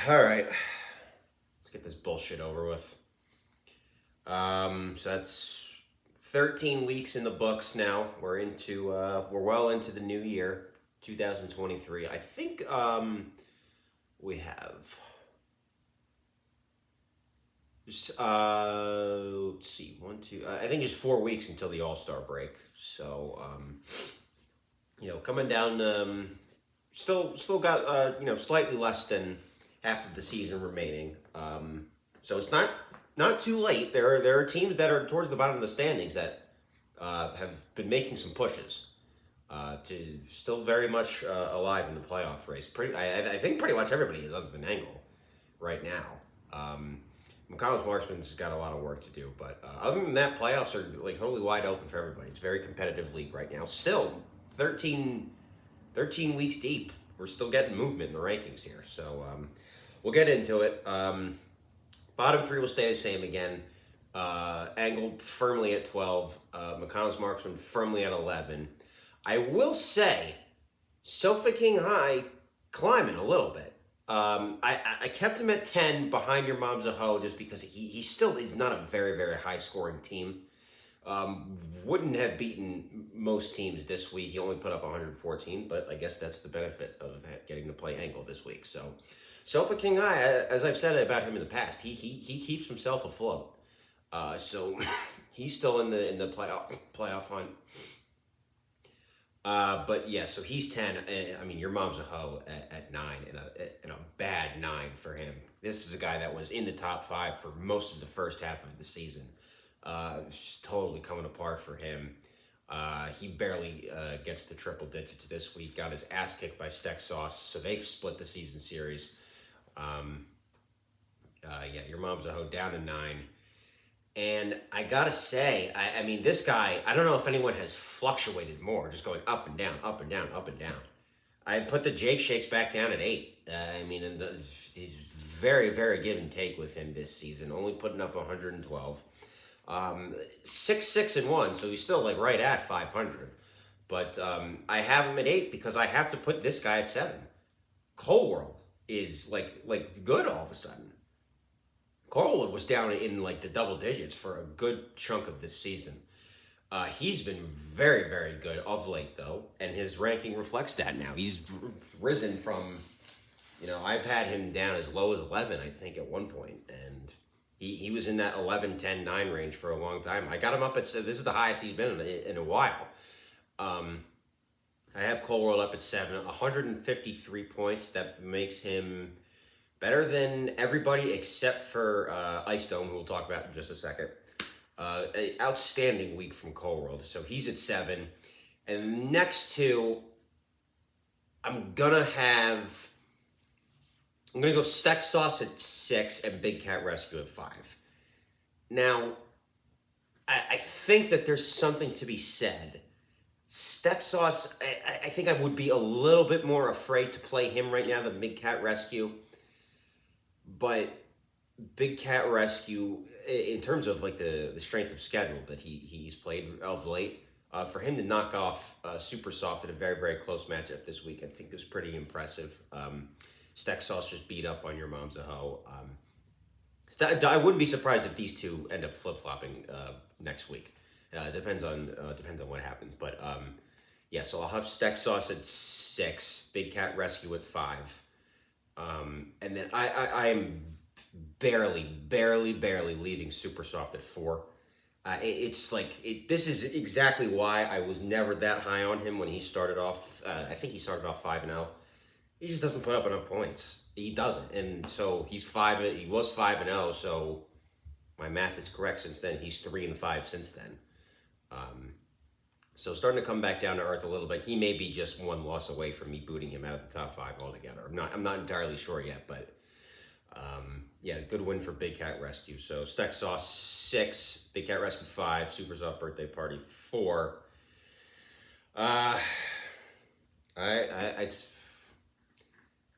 All right. Let's get this bullshit over with. So that's 13 weeks in the books now. We're well into the new year, 2023. I think we have let's see, one, two. I think it's 4 weeks until the All-Star break. So coming down. Still got slightly less than half of the season remaining. So it's not too late. There are teams that are towards the bottom of the standings that have been making some pushes to still very much alive in the playoff race. I think pretty much everybody is other than Engel right now. McConnell's Marksman's got a lot of work to do, but other than that, playoffs are like totally wide open for everybody. It's a very competitive league right now. Still, 13 weeks deep. We're still getting movement in the rankings here. So we'll get into it. Bottom three will stay the same again. Engel firmly at 12. McConnell's Marksman firmly at 11. I will say, Sofa King High climbing a little bit. I kept him at 10 behind your mom's a hoe just because he still is not a very, very high scoring team. Wouldn't have beaten most teams this week. He only put up 114, but I guess that's the benefit of getting to play Engel this week. So, Sofa King High, as I've said about him in the past, he keeps himself afloat. So he's still in the playoff hunt. But yeah, so he's 10. I mean, your mom's a hoe at 9, and a bad 9 for him. This is a guy that was in the top 5 for most of the first half of the season. It's totally coming apart for him. He barely gets to triple digits this week. Got his ass kicked by Steck Sauce, so they've split the season series. Yeah, your mom's a hoe down to 9. And I gotta say, I mean, this guy, I don't know if anyone has fluctuated more, just going up and down, up and down, up and down. I put the Jake Shakes back down at 8. I mean, he's very, very give and take with him this season, only putting up 112. 6-6-1, so he's still like right at 500. But I have him at 8 because I have to put this guy at 7. Cole World is like good all of a sudden. Colewood was down in like the double digits for a good chunk of this season. He's been very, very good of late, though, and his ranking reflects that now. He's risen from, I've had him down as low as 11, I think, at one point, and he was in that 11, 10, 9 range for a long time. I got him up at, this is the highest he's been in a while. I have Cole World up at 7, 153 points. That makes him better than everybody except for Ice Dome, who we'll talk about in just a second. An outstanding week from Cole World. So he's at 7. And next two, I'm going to go Steck Sauce at 6 and Big Cat Rescue at 5. Now, I think that there's something to be said. Steck Sauce, I think I would be a little bit more afraid to play him right now than Big Cat Rescue. But Big Cat Rescue, in terms of like the strength of schedule that he's played of late, for him to knock off Super Soft at a very, very close matchup this week, I think was pretty impressive. Steck Sauce just beat up on your mom's a hoe. I wouldn't be surprised if these two end up flip-flopping next week. It depends on what happens. But yeah, so I'll have Steck Sauce at 6, Big Cat Rescue at 5. And then I am barely leaving Super Soft at 4. It's like, this is exactly why I was never that high on him when he started off. I think he started off 5-0. He just doesn't put up enough points. He doesn't. And so he was 5-0. So my math is correct since then. He's 3-5 since then. So starting to come back down to earth a little bit. He may be just one loss away from me booting him out of the top 5 altogether. I'm not entirely sure yet, but yeah, good win for Big Cat Rescue. So Steck Sauce 6, Big Cat Rescue 5, Super Soft Birthday Party 4. I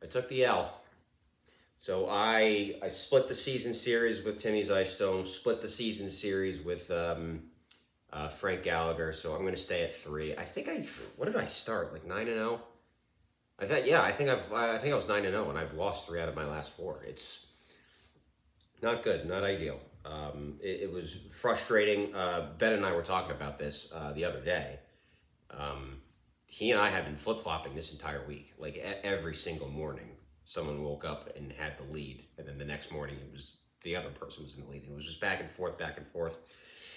took the L. So I split the season series with Timmy's Ice Stone, split the season series with Frank Gallagher, so I'm going to stay at 3. I think what did I start, like 9-0? I think I was 9-0, and I've lost 3 out of my last 4. It's not good, not ideal. It was frustrating. Ben and I were talking about this the other day. He and I have been flip flopping this entire week. Like every single morning, someone woke up and had the lead, and then the next morning it was the other person was in the lead, and it was just back and forth, back and forth.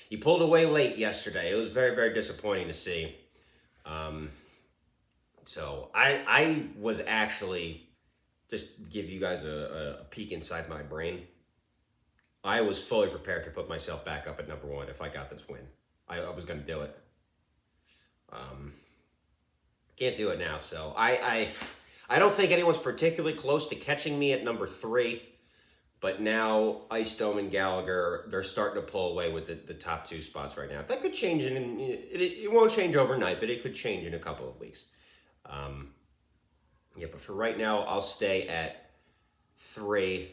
He pulled away late yesterday. It was very, very disappointing to see. So I was actually, just to give you guys a peek inside my brain, I was fully prepared to put myself back up at number 1 if I got this win. I was going to do it. Can't do it now, so I don't think anyone's particularly close to catching me at number 3. But now Ice Dome and Gallagher, they're starting to pull away with the top 2 spots right now. That could change, it won't change overnight, but it could change in a couple of weeks. Yeah, but for right now, I'll stay at 3.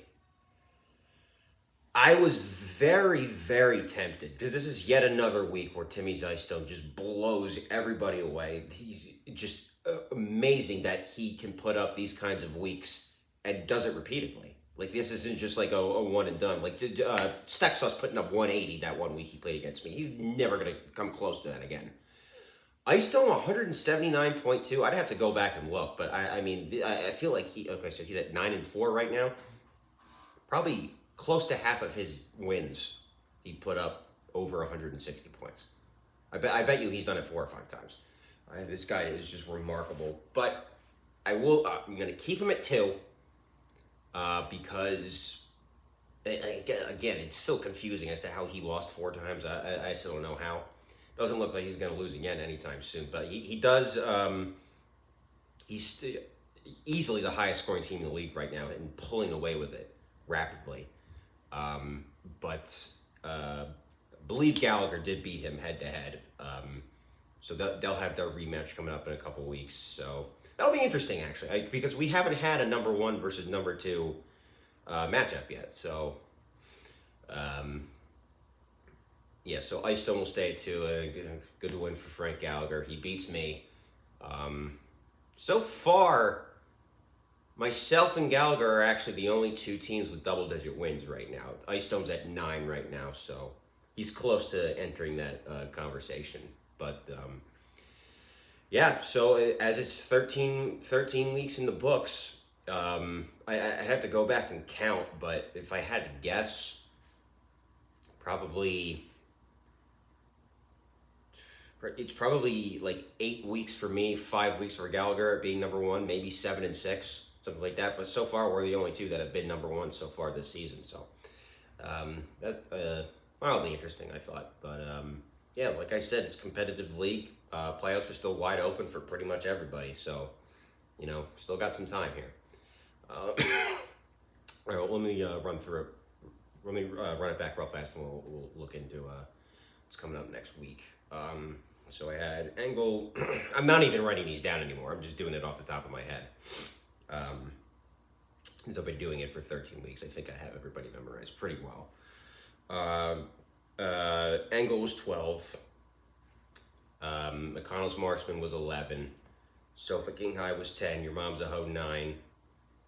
I was very, very tempted, because this is yet another week where Timmy's Ice Dome just blows everybody away. He's just amazing that he can put up these kinds of weeks and does it repeatedly. Like, this isn't just like a one and done. Like, Stexos putting up 180 that one week he played against me. He's never going to come close to that again. Ice Dome 179.2. I'd have to go back and look, but I mean, I feel like so he's at 9-4 right now. Probably close to half of his wins, he put up over 160 points. I bet you he's done it 4 or 5 times. This guy is just remarkable. But I'm going to keep him at 2 because, again, it's still confusing as to how he lost 4 times. I still don't know how. Doesn't look like he's going to lose again anytime soon. But he does. He's easily the highest scoring team in the league right now and pulling away with it rapidly. But I believe Gallagher did beat him head to head. So they'll have their rematch coming up in a couple weeks. So that'll be interesting, actually, because we haven't had a number 1 versus number 2 matchup yet. So, yeah, so Ice Dome will stay at 2. Good win for Frank Gallagher. He beats me. So far, myself and Gallagher are actually the only 2 teams with double-digit wins right now. Ice Dome's at 9 right now, so he's close to entering that conversation. But, yeah, so as it's 13 weeks in the books, I have to go back and count, but if I had to guess, it's probably like 8 weeks for me, 5 weeks for Gallagher being number 1, maybe 7 and 6, something like that. But so far, we're the only 2 that have been number 1 so far this season. So that mildly interesting, I thought. But yeah, like I said, it's a competitive league. Playoffs are still wide open for pretty much everybody. So, still got some time here. All right, well, let me run through it. Let me run it back real fast, and we'll look into what's coming up next week. So I had Engel. I'm not even writing these down anymore. I'm just doing it off the top of my head. Since I've been doing it for 13 weeks, I think I have everybody memorized pretty well. Engel was 12. McConnell's Marksman was 11. Sofa King High was 10. Your Mom's a Hoe 9.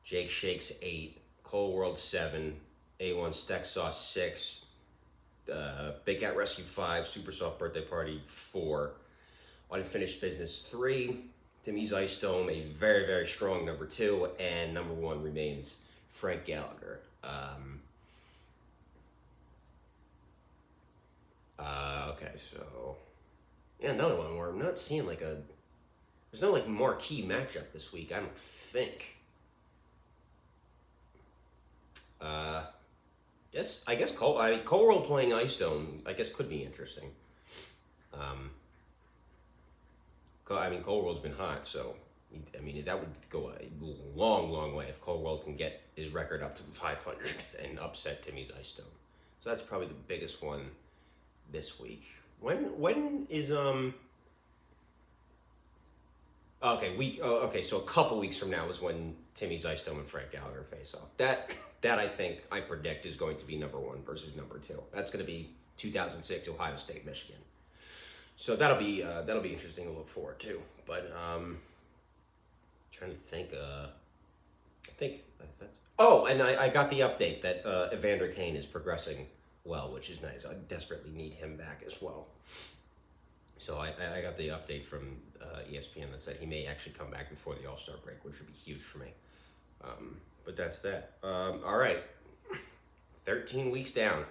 Jake Shakes 8. Cole World 7. A1 Steak Sauce 6. Big Cat Rescue 5, Super Soft Birthday Party 4, Unfinished Business 3, Timmy's Ice Dome, a very, very strong number 2, and number 1 remains Frank Gallagher. Okay, so, yeah, another one where I'm not seeing there's no marquee matchup this week, I don't think. I guess Cole World playing Ice Dome, I guess, could be interesting. Cole World's been hot, so, that would go a long, long way if Cole World can get his record up to 500 and upset Timmy's Ice Dome. So that's probably the biggest one this week. When is, okay, so a couple weeks from now is when Timmy's Ice Dome and Frank Gallagher face off. That I predict is going to be number 1 versus number 2. That's going to be 2006 Ohio State, Michigan. So that'll be interesting to look forward to. But trying to think. I think that's. Oh, and I got the update that Evander Kane is progressing well, which is nice. I desperately need him back as well. So I got the update from ESPN that said he may actually come back before the All-Star break, which would be huge for me. But that's that. All right. 13 weeks down.